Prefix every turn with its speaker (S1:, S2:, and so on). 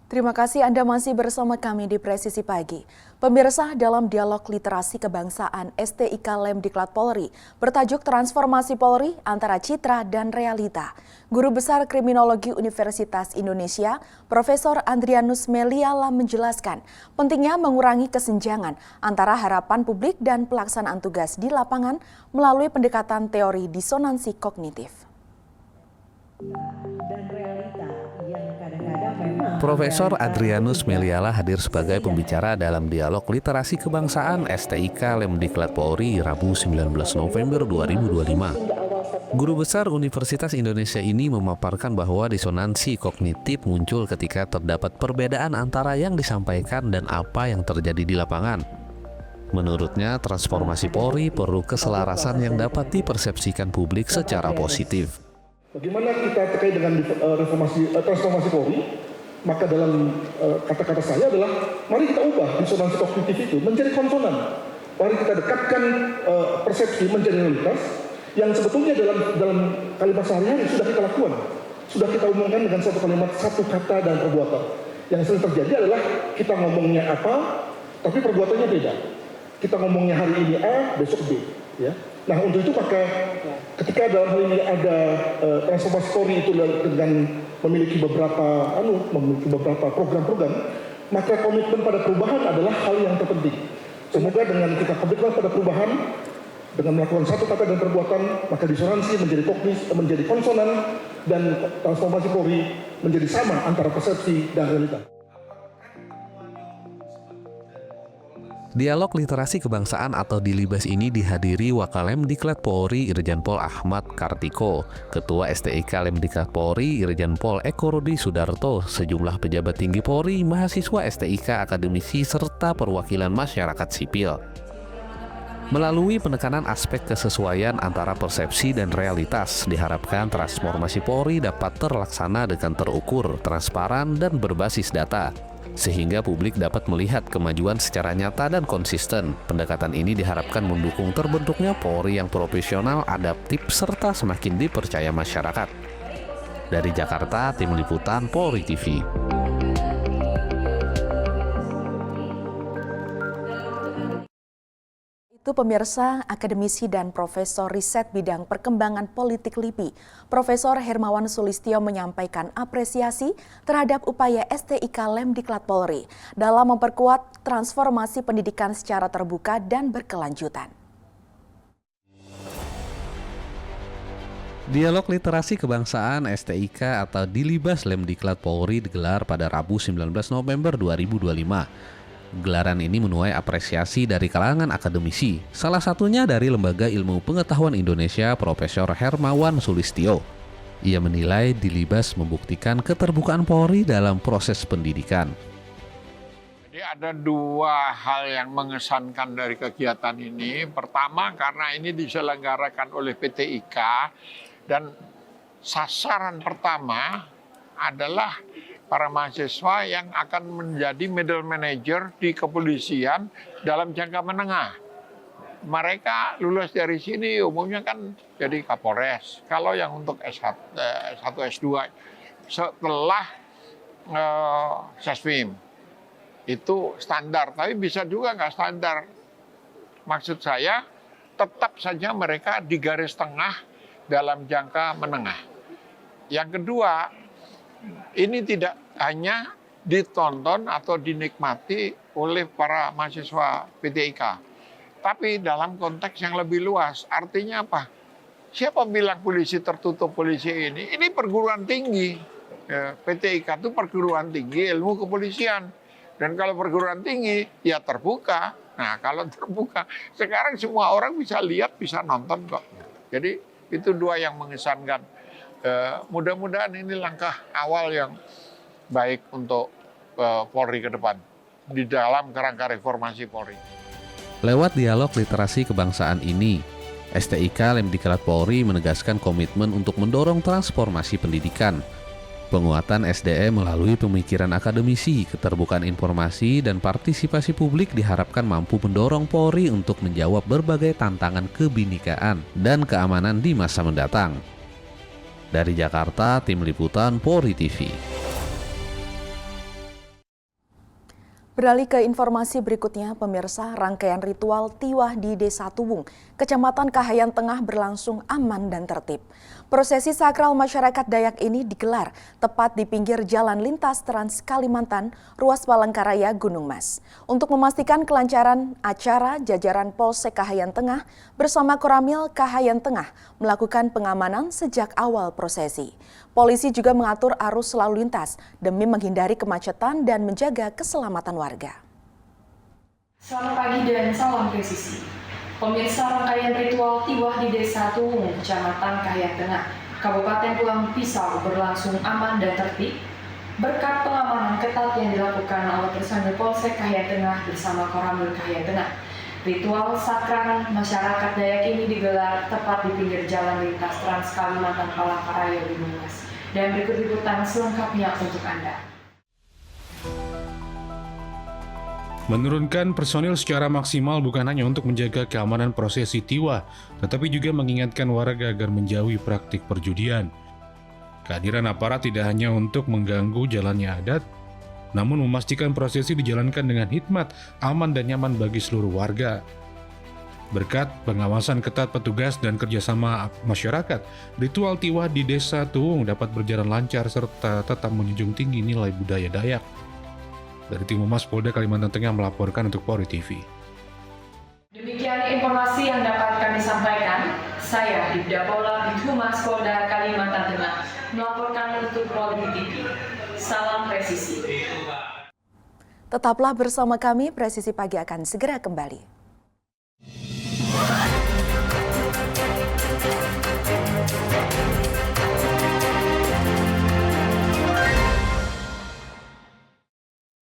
S1: Terima kasih Anda masih bersama kami di Presisi Pagi. Pemirsa, dalam dialog literasi kebangsaan STIK Lemdiklat Polri bertajuk Transformasi Polri Antara Citra dan Realita, Guru Besar Kriminologi Universitas Indonesia, Profesor Andrianus Meliala menjelaskan pentingnya mengurangi kesenjangan antara harapan publik dan pelaksanaan tugas di lapangan melalui pendekatan teori disonansi kognitif.
S2: Profesor Andrianus Meliala hadir sebagai pembicara dalam dialog literasi kebangsaan STIK Lemdiklat Polri Rabu 19 November 2025. Guru Besar Universitas Indonesia ini memaparkan bahwa disonansi kognitif muncul ketika terdapat perbedaan antara yang disampaikan dan apa yang terjadi di lapangan. Menurutnya, transformasi Polri perlu keselarasan yang dapat dipersepsikan publik secara positif.
S3: Bagaimana kita terkait dengan transformasi Polri? Maka dalam kata-kata saya adalah mari kita ubah disonansi kognitif itu menjadi konsonan. Mari kita dekatkan persepsi menjadi realitas yang sebetulnya dalam kalimat sehari-hari sudah kita lakukan. Sudah kita umumkan dengan satu kalimat, satu kata dan perbuatan. Yang sering terjadi adalah kita ngomongnya apa, tapi perbuatannya beda. Kita ngomongnya hari ini A, besok B. Ya. Nah untuk itu maka ketika dalam hal ini ada transformasi Polri itu dengan memiliki beberapa program-program, maka komitmen pada perubahan adalah hal yang terpenting. Semoga dengan kita komitmen pada perubahan, dengan melakukan satu kata dan perbuatan, maka disonansi menjadi konsonan dan transformasi Polri menjadi sama antara persepsi dan realitas.
S2: Dialog literasi kebangsaan atau Dilibas ini dihadiri Wakalemdiklat Polri Irjen Pol Ahmad Kartiko, Ketua STIK Lemdiklat Polri Irjen Pol Eko Rudi Sudarto, sejumlah pejabat tinggi Polri, mahasiswa STIK, akademisi, serta perwakilan masyarakat sipil. Melalui penekanan aspek kesesuaian antara persepsi dan realitas, diharapkan transformasi Polri dapat terlaksana dengan terukur, transparan, dan berbasis data, sehingga publik dapat melihat kemajuan secara nyata dan konsisten. Pendekatan ini diharapkan mendukung terbentuknya Polri yang profesional, adaptif, serta semakin dipercaya masyarakat. Dari Jakarta, Tim Liputan Polri TV.
S1: Itu pemirsa, akademisi dan profesor riset bidang perkembangan politik LIPI, Profesor Hermawan Sulistyo menyampaikan apresiasi terhadap upaya STIK Lemdiklat Polri dalam memperkuat transformasi pendidikan secara terbuka dan berkelanjutan.
S2: Dialog literasi kebangsaan STIK atau Dilibas Lemdiklat Polri digelar pada Rabu 19 November 2025. Gelaran ini menuai apresiasi dari kalangan akademisi, salah satunya dari Lembaga Ilmu Pengetahuan Indonesia Profesor Hermawan Sulistyo. Ia menilai Dilibas membuktikan keterbukaan Polri dalam proses pendidikan.
S4: Jadi ada dua hal yang mengesankan dari kegiatan ini. Pertama, karena ini diselenggarakan oleh PT IKA dan sasaran pertama adalah para mahasiswa yang akan menjadi middle manager di kepolisian dalam jangka menengah. Mereka lulus dari sini umumnya kan jadi Kapolres. Kalau yang untuk S1, S2 setelah Sesvim itu standar, tapi bisa juga nggak standar. Maksud saya tetap saja mereka di garis tengah dalam jangka menengah. Yang kedua, ini tidak hanya ditonton atau dinikmati oleh para mahasiswa PTIK, tapi dalam konteks yang lebih luas. Artinya apa? Siapa bilang polisi tertutup polisi ini? Ini perguruan tinggi. PTIK itu perguruan tinggi ilmu kepolisian. Dan kalau perguruan tinggi, ya terbuka. Nah, kalau terbuka, sekarang semua orang bisa lihat, bisa nonton kok. Jadi itu dua yang mengesankan. Mudah-mudahan ini langkah awal yang baik untuk Polri ke depan di dalam kerangka reformasi Polri.
S2: Lewat dialog literasi kebangsaan ini, STIK Lemdiklat Polri menegaskan komitmen untuk mendorong transformasi pendidikan, penguatan SDM melalui pemikiran akademisi, keterbukaan informasi, dan partisipasi publik diharapkan mampu mendorong Polri untuk menjawab berbagai tantangan kebinekaan dan keamanan di masa mendatang. Dari Jakarta, Tim Liputan Polri TV.
S1: Beralih ke informasi berikutnya, pemirsa, rangkaian ritual Tiwah di Desa Tuwung, Kecamatan Kahayan Tengah berlangsung aman dan tertib. Prosesi sakral masyarakat Dayak ini digelar tepat di pinggir jalan lintas Trans Kalimantan, ruas Palangkaraya, Gunung Mas. Untuk memastikan kelancaran acara, jajaran Polsek Kahayan Tengah bersama Koramil Kahayan Tengah melakukan pengamanan sejak awal prosesi. Polisi juga mengatur arus lalu lintas demi menghindari kemacetan dan menjaga keselamatan warga.
S5: Selamat pagi dan salam presisi. Pemirsa, rangkaian ritual Tiwah di Desa Tuwung, Kecamatan Kahayan Tengah, Kabupaten Pulang Pisau berlangsung aman dan tertib berkat pengamanan ketat yang dilakukan oleh personil Polsek Kahayan Tengah bersama Koramil Kahayan Tengah. Ritual sakral masyarakat Dayak ini digelar tepat di pinggir jalan lintas Trans Kalimantan Palangkaraya, Gunung Mas. Dan berikut liputan selengkapnya untuk Anda.
S6: Menurunkan personil secara maksimal bukan hanya untuk menjaga keamanan prosesi Tiwah, tetapi juga mengingatkan warga agar menjauhi praktik perjudian. Kehadiran aparat tidak hanya untuk mengganggu jalannya adat, namun memastikan prosesi dijalankan dengan hikmat, aman dan nyaman bagi seluruh warga. Berkat pengawasan ketat petugas dan kerjasama masyarakat, ritual Tiwah di Desa Tuwung dapat berjalan lancar serta tetap menjunjung tinggi nilai budaya Dayak. Dari Tim Humas Polda Kalimantan Tengah melaporkan untuk Polri TV.
S5: Demikian informasi yang dapat kami sampaikan. Saya Ibda Paula, Bid Humas Polda Kalimantan Tengah, melaporkan untuk Polri TV. Salam presisi.
S1: Tetaplah bersama kami, Presisi Pagi akan segera kembali.